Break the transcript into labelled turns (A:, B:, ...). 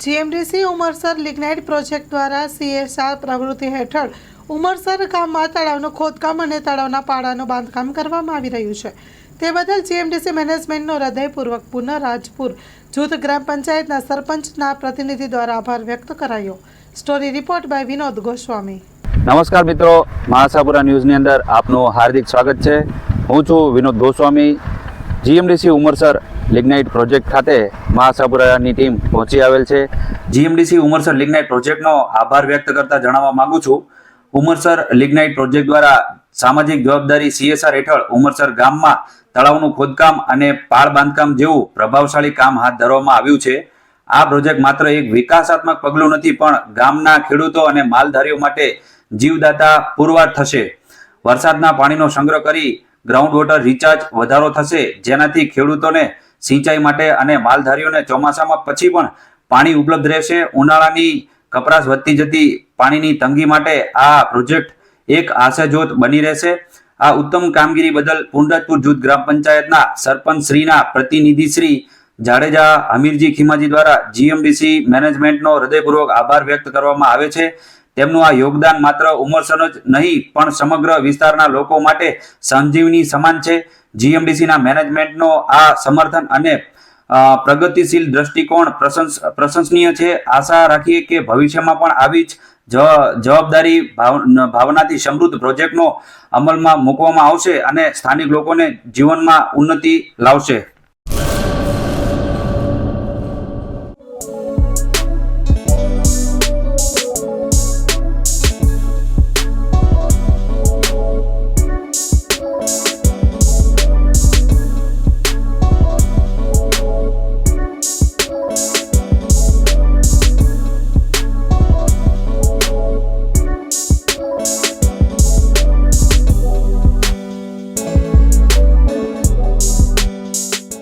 A: GMDC Umarsar lignite project દ્વારા CSR પ્રવૃત્તિ હેઠળ ઉમરસર ગામમાં તળાવનું ખોદકામ અને તળાવના પાળાનું બાંધકામ કરવામાં આવી રહ્યું છે. તે બદલ જીએમડીસી મેનેજમેન્ટનો હૃદયપૂર્વક પુનઃરાજપુર જૂથ ગ્રામ પંચાયતના સરપંચના પ્રતિનિધિ દ્વારા આભાર વ્યક્ત કરાયો. Story report by Vinod Goswami.
B: નમસ્કાર મિત્રો, મહાસાપુરા ન્યૂઝની અંદર આપનું હાર્દિક સ્વાગત છે. હું છું Vinod Goswami. GMDC Umarsar lignite project ખાતે મહાસાપુરાની ટીમ પહોંચી આવેલ છે. જીએમડીસી ઉમરસર લિગ્નાઇટ પ્રોજેક્ટનો આભાર વ્યક્ત કરતા જણાવવા માંગુ છું. ઉમરસર લિગ્નાઇટ પ્રોજેક્ટ દ્વારા સામાજિક જવાબદારી CSR હેઠળ ઉમરસર ગામમાં તળાવનું ખોદકામ અને પાળ બાંધકામ જેવું પ્રભાવશાળી કામ હાથ ધરવામાં આવ્યું છે. આ પ્રોજેક્ટ માત્ર એક વિકાસાત્મક પગલું નથી, પણ ગામના ખેડૂતો અને માલધારીઓ માટે જીવદાતા પુરવાર થશે. વરસાદના પાણીનો સંગ્રહ કરી ગ્રાઉન્ડ વોટર રિચાર્જ વધારો થશે, જેનાથી ખેડૂતોને સિંચાઈ માટે અને માલધારીઓને ચોમાસામાં પછી પણ પાણી ઉપલબ્ધ રહેશે. ઉનાળાની કપરાશ વધતી જતી પાણીની તંગી માટે આ પ્રોજેક્ટ એક આશાજોત બની રહેશે. આ ઉત્તમ કામગીરી બદલ પુનરાજપુર જૂથ ગ્રામ પંચાયતના સરપંચ શ્રીના પ્રતિનિધિ શ્રી જાડેજા હમીરજી ખીમાજી દ્વારા જીએમડીસી મેનેજમેન્ટનો હૃદયપૂર્વક આભાર વ્યક્ત કરવામાં આવે છે. તેમનું આ યોગદાન માત્ર ઉમરસર જ નહીં, પણ સમગ્ર વિસ્તારના લોકો માટે સંજીવની સમાન છે. જીએમડીસીના મેનેજમેન્ટનો આ સમર્થન અને પ્રગતિશીલ દ્રષ્ટિકોણ પ્રશંસનીય છે. આશા રાખીએ કે ભવિષ્યમાં પણ આવી જ જવાબદારી ભાવનાથી સમૃદ્ધ પ્રોજેક્ટનો અમલમાં મૂકવામાં આવશે અને સ્થાનિક લોકોને જીવનમાં ઉન્નતિ લાવશે.